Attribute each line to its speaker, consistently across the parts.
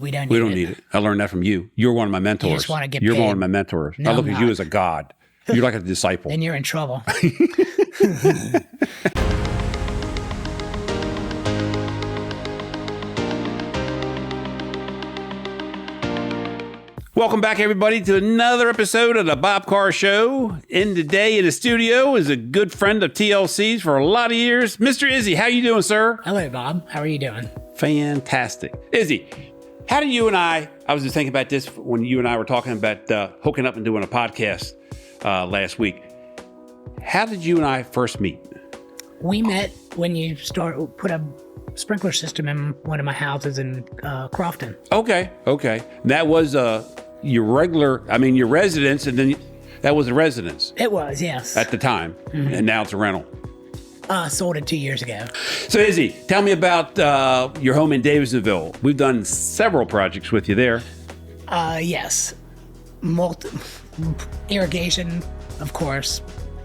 Speaker 1: We don't
Speaker 2: need it. I learned that from you. You're one of my mentors.
Speaker 1: You just want to get
Speaker 2: You're
Speaker 1: paid.
Speaker 2: one of my mentors.
Speaker 1: No,
Speaker 2: I look
Speaker 1: I'm
Speaker 2: at you
Speaker 1: not.
Speaker 2: as a god. You're like a disciple.
Speaker 1: Then you're in trouble.
Speaker 2: Welcome back, everybody, to another episode of the Bob Carr Show. In today in the studio is a good friend of TLC's for a lot of years, Mr. Izzy. How you doing, sir?
Speaker 1: Hello, Bob. How are you doing?
Speaker 2: Fantastic. Izzy, how did you and I was just thinking about this when you and I were talking about hooking up and doing a podcast last week. How did you and I first meet?
Speaker 1: We met when you put a sprinkler system in one of my houses in Crofton.
Speaker 2: Okay. That was your residence, and then that was a residence
Speaker 1: It was, yes.
Speaker 2: at the time, and now it's a rental.
Speaker 1: Sold it 2 years ago.
Speaker 2: So, Izzy, tell me about your home in Davisonville. We've done several projects with you there.
Speaker 1: Yes. Irrigation, of course.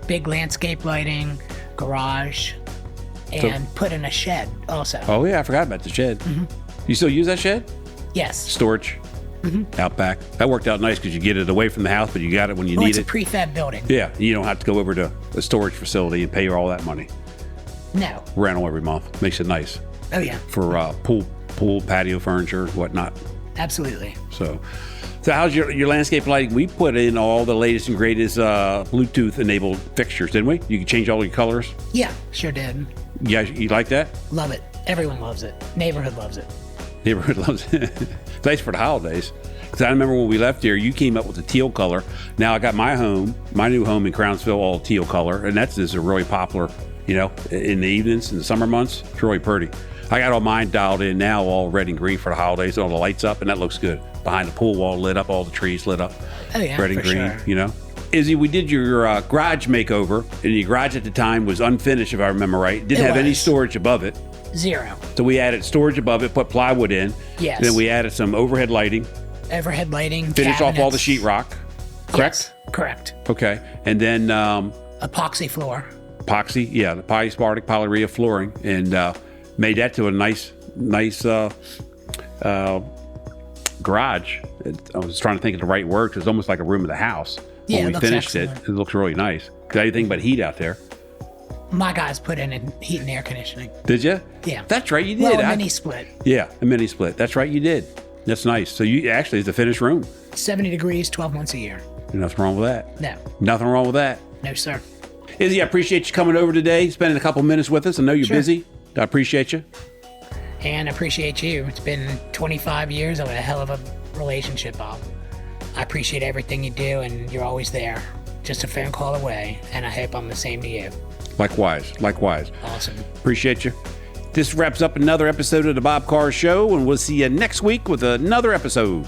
Speaker 1: Big landscape lighting, garage, and put in a shed also.
Speaker 2: Oh, yeah, I forgot about the shed. You still use that shed?
Speaker 1: Yes.
Speaker 2: Storage out back. That worked out nice because you get it away from the house, but you got it when you need
Speaker 1: It's a
Speaker 2: it.
Speaker 1: prefab building.
Speaker 2: Yeah, you don't have to go over to a storage facility and pay all that money.
Speaker 1: No.
Speaker 2: Rental every month. Makes it nice
Speaker 1: Oh, yeah.
Speaker 2: for pool, patio furniture, whatnot.
Speaker 1: Absolutely.
Speaker 2: So how's your landscape lighting? We put in all the latest and greatest Bluetooth-enabled fixtures, didn't we? You can change all your colors.
Speaker 1: Yeah, sure did.
Speaker 2: Yeah, you like that?
Speaker 1: Love it. Everyone loves it. Neighborhood loves it.
Speaker 2: Neighborhood loves it. It's nice for the holidays. Because I remember when we left here, you came up with the teal color. Now I got my new home in Crownsville, all teal color, and that's just a really popular, in the evenings, in the summer months. It's really pretty. I got all mine dialed in now, all red and green for the holidays, all the lights up, and that looks good. Behind the pool wall lit up, all the trees lit up.
Speaker 1: Oh, yeah,
Speaker 2: red and
Speaker 1: for
Speaker 2: green,
Speaker 1: sure.
Speaker 2: Izzy, we did your garage makeover, and your garage at the time was unfinished, if I remember right. Didn't have any storage above it.
Speaker 1: Zero.
Speaker 2: So we added storage above it, put plywood in.
Speaker 1: Yes.
Speaker 2: Then we added some overhead lighting.
Speaker 1: Overhead lighting.
Speaker 2: Finished off all the
Speaker 1: cabinets.
Speaker 2: sheetrock. Correct?
Speaker 1: Yes, correct.
Speaker 2: Okay. And then
Speaker 1: Epoxy floor.
Speaker 2: epoxy, the polyspartic polyurea flooring, and made that to a nice garage. I was trying to think of the right word because it's almost like a room of the house.
Speaker 1: Yeah,
Speaker 2: when we
Speaker 1: it looks
Speaker 2: finished
Speaker 1: excellent.
Speaker 2: it looks really nice. Because I didn't think about heat out there.
Speaker 1: My guys put in heat and air conditioning.
Speaker 2: Did you?
Speaker 1: Yeah.
Speaker 2: That's right, you did.
Speaker 1: Well, a mini split.
Speaker 2: Yeah, a mini split. That's right, you did. That's nice. So you actually, it's a finished room.
Speaker 1: 70 degrees, 12 months a year.
Speaker 2: Nothing wrong with that.
Speaker 1: No.
Speaker 2: Nothing wrong with that.
Speaker 1: No, sir.
Speaker 2: Izzy, I appreciate you coming over today, spending a couple minutes with us. I know you're
Speaker 1: Sure.
Speaker 2: busy. I appreciate you.
Speaker 1: And I appreciate you. It's been 25 years of a hell of a relationship, Bob. I appreciate everything you do, and you're always there. Just a phone call away, and I hope I'm the same to you.
Speaker 2: Likewise.
Speaker 1: Awesome.
Speaker 2: Appreciate you. This wraps up another episode of the Bob Carr Show, and we'll see you next week with another episode.